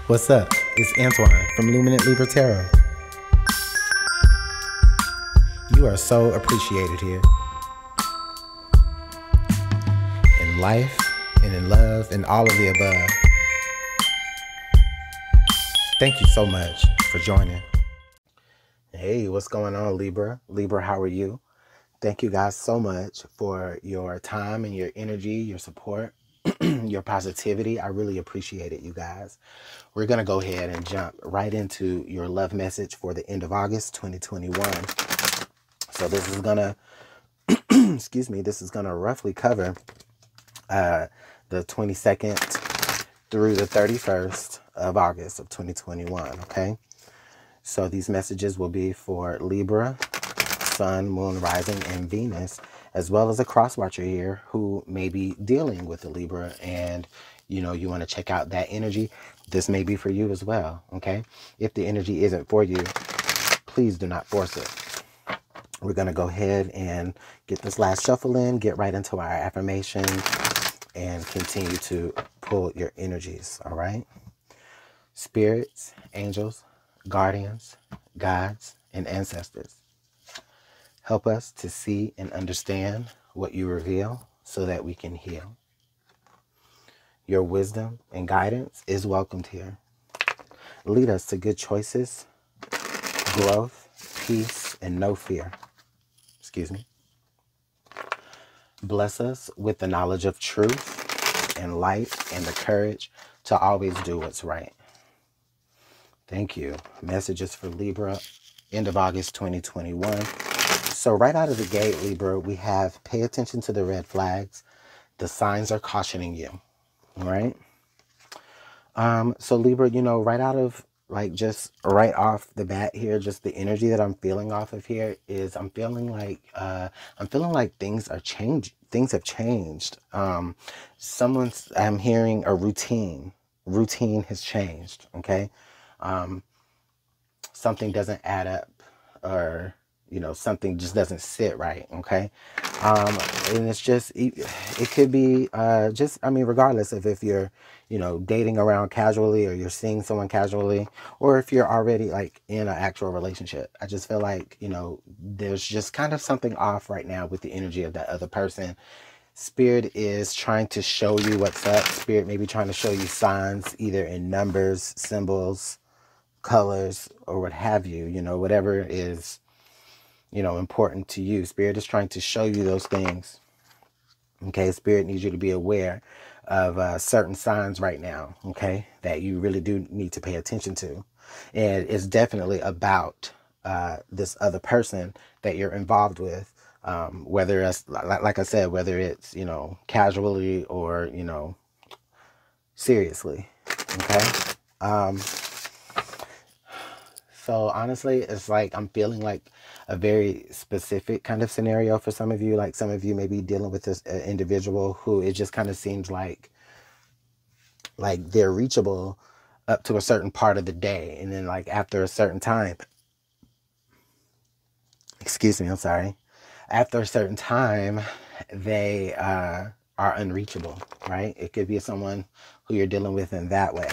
What's up? It's Antoine from Luminant Libra Tarot. You are so appreciated here. In life, and in love, and all of the above. Thank you so much for joining. Hey, what's going on, Libra? Libra, how are you? Thank you guys so much for your time and your energy, your support, your positivity. I really appreciate it, you guys. We're going to go ahead and jump right into your love message for the end of August 2021. So this is going to, excuse me, this is going to roughly cover the 22nd through the 31st of August of 2021, okay? So these messages will be for Libra, Sun, Moon, Rising, and Venus, as well as a cross-watcher here who may be dealing with the Libra and, you know, you want to check out that energy. This may be for you as well, okay? If the energy isn't for you, please do not force it. We're going to go ahead and get this last shuffle in, get right into our affirmation, and continue to pull your energies, all right? Spirits, angels, guardians, guides, and ancestors, help us to see and understand what you reveal so that we can heal. Your wisdom and guidance is welcomed here. Lead us to good choices, growth, peace, and no fear. Excuse me. Bless us with the knowledge of truth and light and the courage to always do what's right. Thank you. Messages for Libra, end of August 2021. So right out of the gate, Libra, we have pay attention to the red flags. The signs are cautioning you. All right. So Libra, you know, right out of just right off the bat here, just the energy that I'm feeling off of here is I'm feeling like things are changing. Things have changed. I'm hearing a routine. Routine has changed. Okay. Something doesn't add up, or, you know, something just doesn't sit right. Okay. And it's just, it could be, regardless of if you're, you know, dating around casually or you're seeing someone casually, or if you're already like in an actual relationship. I just feel like, you know, there's just kind of something off right now with the energy of that other person. Spirit is trying to show you what's up. Spirit may be trying to show you signs, either in numbers, symbols, colors, or what have you, you know, whatever is, you know, important to you. Spirit is trying to show you those things. Okay, Spirit needs you to be aware of certain signs right now, okay, that you really do need to pay attention to. And it's definitely about this other person that you're involved with, whether it's, like I said, whether it's, you know, casually or, you know, seriously, okay? So honestly, it's like I'm feeling like a very specific kind of scenario for some of you. Like some of you may be dealing with this individual who it just kind of seems like they're reachable up to a certain part of the day. And then like after a certain time, excuse me, I'm sorry. After a certain time, they are unreachable, right? It could be someone who you're dealing with in that way.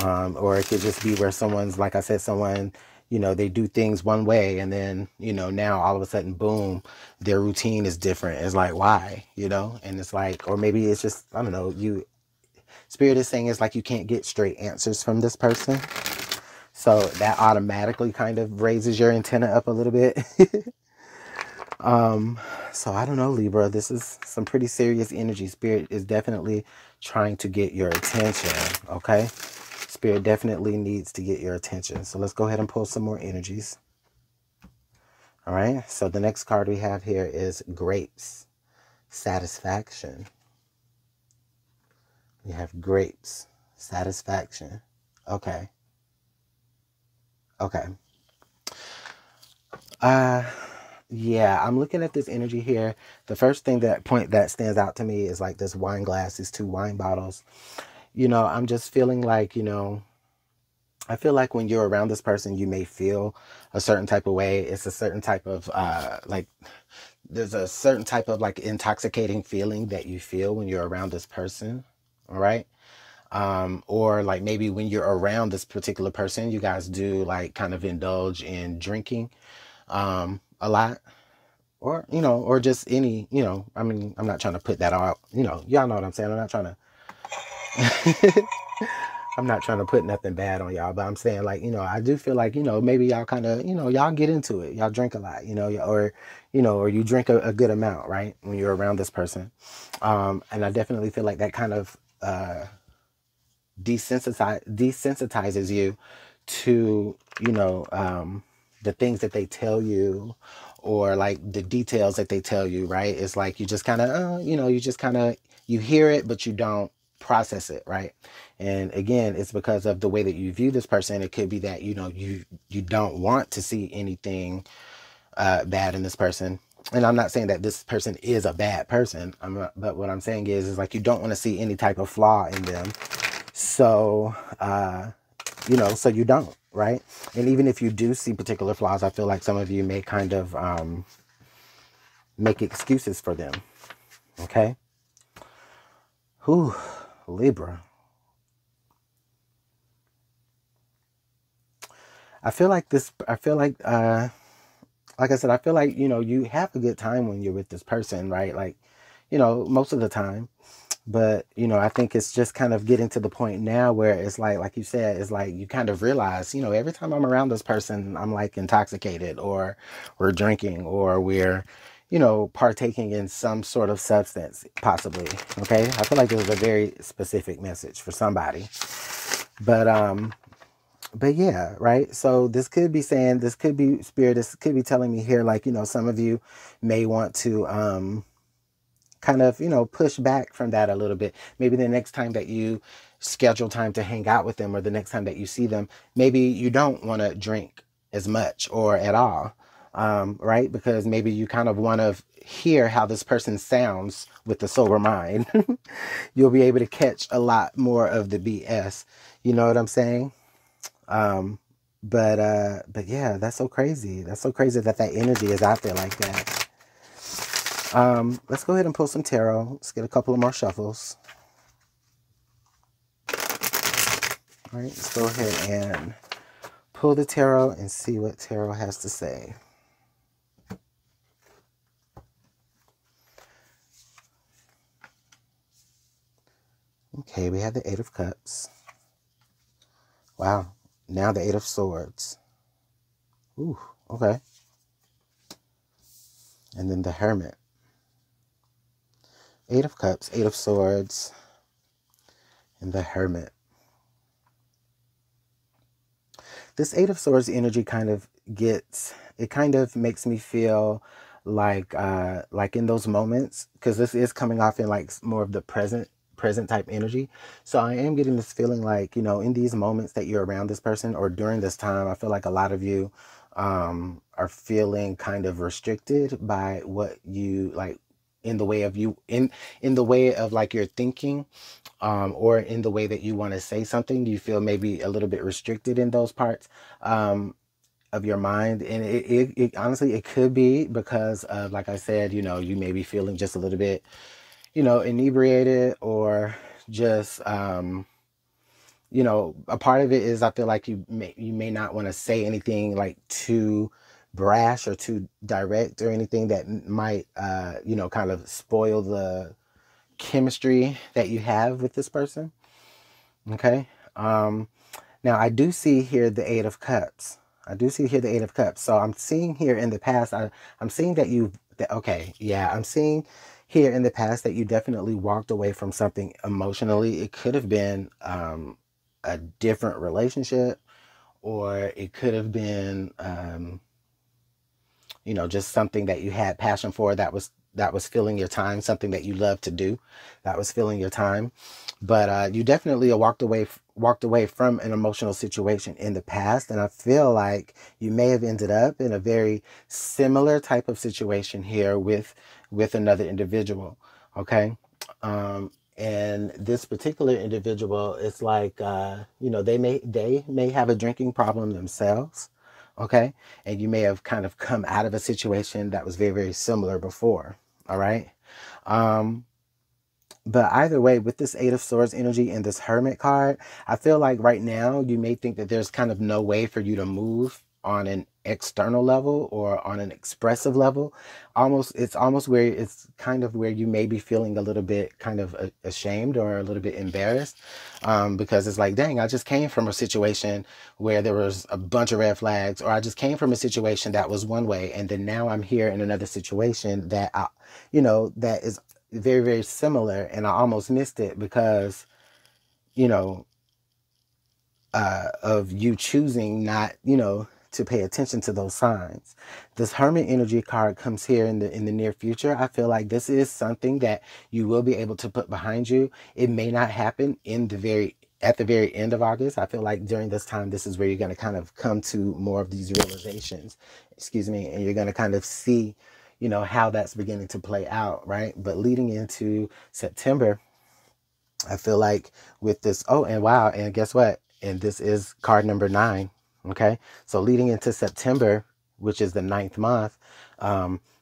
Or it could just be where someone's, like I said, someone, you know, they do things one way and then, you know, now all of a sudden, boom, their routine is different. It's like, why, you know? And it's like, or maybe it's just, I don't know, Spirit is saying it's like you can't get straight answers from this person. So that automatically kind of raises your antenna up a little bit. So I don't know, Libra, this is some pretty serious energy. Spirit is definitely trying to get your attention, okay? Spirit definitely needs to get your attention. So let's go ahead and pull some more energies. All right. So the next card we have here is Grapes, Satisfaction. We have Grapes, Satisfaction. Okay. Okay. Yeah, I'm looking at this energy here. The first thing that stands out to me is like this wine glass, these two wine bottles. You know, I'm just feeling like, you know, I feel like when you're around this person, you may feel a certain type of way. It's a certain type of, there's a certain type of like intoxicating feeling that you feel when you're around this person. All right. Or like maybe when you're around this particular person, you guys do like kind of indulge in drinking a lot, or or just any, I mean, I'm not trying to put that out, y'all know what I'm saying. I'm not trying to I'm not trying to put nothing bad on y'all, but I'm saying, like, I do feel like, maybe y'all kind of, y'all get into it. Y'all drink a lot, or you drink a good amount, right? When you're around this person. And I definitely feel like that kind of desensitizes you to, the things that they tell you, or like the details that they tell you, right? It's like you just kind of, you hear it, but you don't process it, right? And again, it's because of the way that you view this person. It could be that, you don't want to see anything bad in this person. And I'm not saying that this person is a bad person. But what I'm saying is like you don't want to see any type of flaw in them. So, so you don't, right? And even if you do see particular flaws, I feel like some of you may kind of make excuses for them. Okay? Whew, Libra. I feel like like I said, I feel like, you have a good time when you're with this person, right? Like, most of the time. But, I think it's just kind of getting to the point now where it's like you said, it's like you kind of realize, every time I'm around this person, I'm like intoxicated, or we're drinking, or we're, partaking in some sort of substance, possibly. Okay. I feel like this is a very specific message for somebody. But yeah, right. So this could be saying, this could be spirit, this could be telling me here, like, some of you may want to, kind of, push back from that a little bit. Maybe the next time that you schedule time to hang out with them, or the next time that you see them, maybe you don't want to drink as much or at all, right? Because maybe you kind of want to hear how this person sounds with the sober mind. You'll be able to catch a lot more of the BS. You know what I'm saying? But yeah, that's so crazy. That's so crazy that energy is out there like that. Let's go ahead and pull some tarot. Let's get a couple of more shuffles. All right, let's go ahead and pull the tarot and see what tarot has to say. Okay, we have the Eight of Cups. Wow, now the Eight of Swords. Ooh, okay. And then the Hermit. Eight of Cups, Eight of Swords, and the Hermit. This Eight of Swords energy kind of makes me feel like in those moments, because this is coming off in like more of the present type energy. So I am getting this feeling like, in these moments that you're around this person, or during this time, I feel like a lot of you are feeling kind of restricted by what you like, in the way of like your thinking, or in the way that you want to say something. You feel maybe a little bit restricted in those parts of your mind. And it honestly, it could be because of, like I said, you may be feeling just a little bit, inebriated, or just, a part of it is, I feel like you may not want to say anything like too brash or too direct, or anything that might, kind of spoil the chemistry that you have with this person. Okay. Now I do see here the Eight of Cups. So I'm seeing here in the past, I'm seeing that I'm seeing here in the past that you definitely walked away from something emotionally. It could have been a different relationship, or it could have been, just something that you had passion for, that was filling your time, something that you love to do, that was filling your time. But you definitely walked away from an emotional situation in the past. And I feel like you may have ended up in a very similar type of situation here with another individual. Okay. And this particular individual, it's like, they may have a drinking problem themselves. Okay. And you may have kind of come out of a situation that was very, very similar before. All right. But either way, with this Eight of Swords energy and this Hermit card, I feel like right now you may think that there's kind of no way for you to move on an external level or on an expressive level. It's almost where it's kind of where you may be feeling a little bit kind of ashamed or a little bit embarrassed, because it's like, dang, I just came from a situation where there was a bunch of red flags, or I just came from a situation that was one way, and then now I'm here in another situation that that is very, very similar, and I almost missed it because, you know, of you choosing not, to pay attention to those signs. This Hermit energy card comes here in the near future. I feel like this is something that you will be able to put behind you. It may not happen at the very end of August. I feel like during this time, this is where you're going to kind of come to more of these realizations, and you're going to kind of see, how that's beginning to play out, right? But leading into September, I feel like with this, oh, and wow, and guess what? And this is card number 9, okay? So leading into September, which is the 9th month,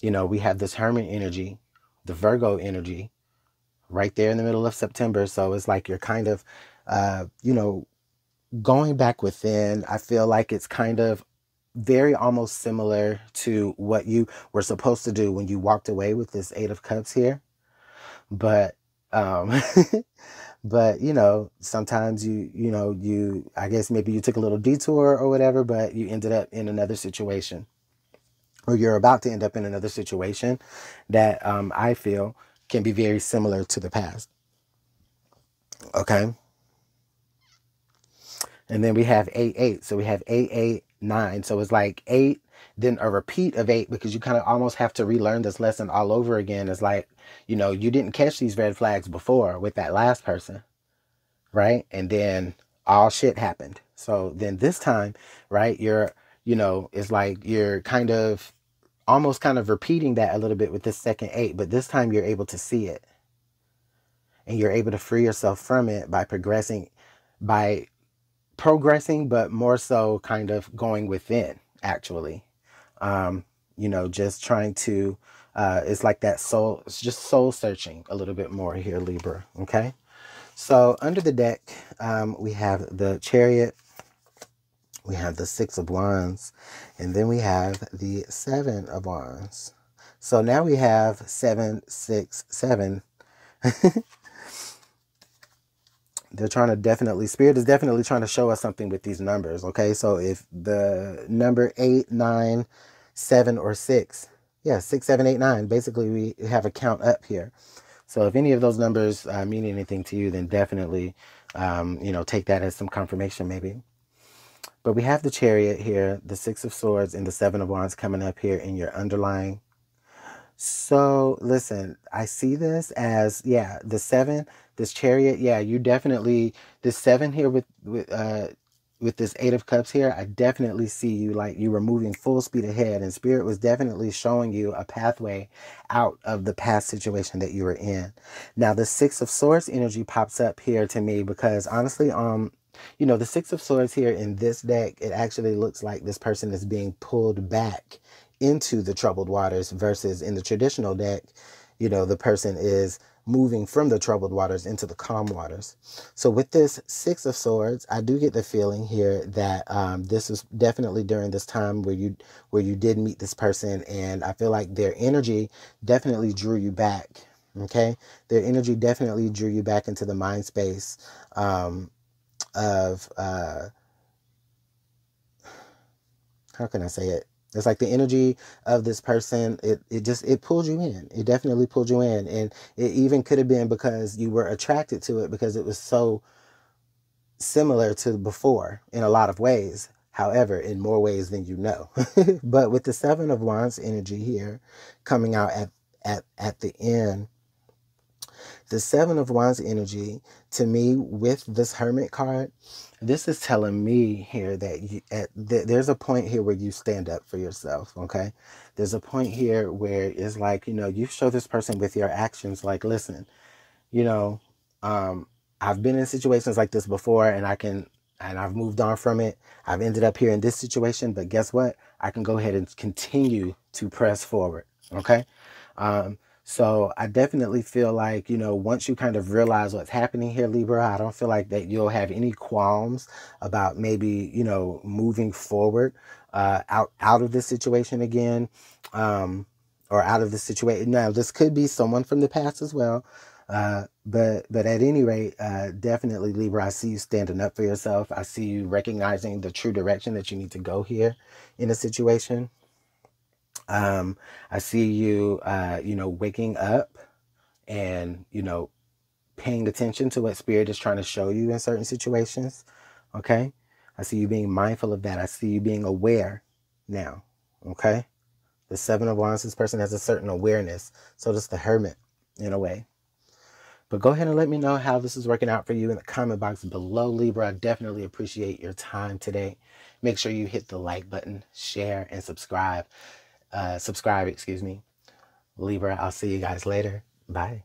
we have this Hermit energy, the Virgo energy, right there in the middle of September. So it's like you're kind of, going back within. I feel like it's kind of very almost similar to what you were supposed to do when you walked away with this Eight of Cups here. But, but, sometimes I guess maybe you took a little detour or whatever, but you ended up in another situation, or you're about to end up in another situation that I feel can be very similar to the past. Okay. And then we have 8-8. So we have 8-8-9. So it's like 8, then a repeat of 8, because you kind of almost have to relearn this lesson all over again. It's like, you didn't catch these red flags before with that last person, right? And then all shit happened. So then this time, right, it's like you're kind of almost kind of repeating that a little bit with this second 8, but this time you're able to see it. And you're able to free yourself from it by progressing, but more so kind of going within, actually. Just trying to, it's like that soul, it's just soul searching a little bit more here, Libra. Okay. So under the deck, we have the Chariot, we have the Six of Wands, and then we have the Seven of Wands. So now we have 7, 6, 7. They're trying to Spirit is definitely trying to show us something with these numbers, okay? So if the number 8, 9, 7, or 6, 6, 7, 8, 9, basically we have a count up here. So if any of those numbers mean anything to you, then definitely, take that as some confirmation maybe. But we have the Chariot here, the Six of Swords, and the Seven of Wands coming up here in your underlying. So listen, I see this as, the 7, this Chariot, you definitely, this 7 here with this Eight of Cups here, I definitely see you like you were moving full speed ahead, and Spirit was definitely showing you a pathway out of the past situation that you were in. Now the Six of Swords energy pops up here to me because honestly, the Six of Swords here in this deck, it actually looks like this person is being pulled back into the troubled waters, versus in the traditional deck, the person is moving from the troubled waters into the calm waters. So with this Six of Swords, I do get the feeling here that this is definitely during this time where you did meet this person, and I feel like their energy definitely drew you back. Okay, their energy definitely drew you back into the mind space of how can I say it? It's like the energy of this person, it pulled you in. It definitely pulled you in. And it even could have been because you were attracted to it because it was so similar to before in a lot of ways. However, in more ways than you know. But with the Seven of Wands energy here coming out at the end, the Seven of Wands energy, to me, with this Hermit card, this is telling me here that there's a point here where you stand up for yourself, okay? There's a point here where it's like, you show this person with your actions, like, listen, I've been in situations like this before, and I've moved on from it. I've ended up here in this situation, but guess what? I can go ahead and continue to press forward, okay? So I definitely feel like, once you kind of realize what's happening here, Libra, I don't feel like that you'll have any qualms about maybe, moving forward out of this situation again, or out of this situation. Now, this could be someone from the past as well. But at any rate, definitely, Libra, I see you standing up for yourself. I see you recognizing the true direction that you need to go here in a situation. I see you, waking up and, paying attention to what Spirit is trying to show you in certain situations. Okay. I see you being mindful of that. I see you being aware now. Okay. The Seven of Wands, this person has a certain awareness. So does the Hermit in a way. But go ahead and let me know how this is working out for you in the comment box below, Libra. I definitely appreciate your time today. Make sure you hit the like button, share, and subscribe. Subscribe, excuse me. Libra, I'll see you guys later. Bye.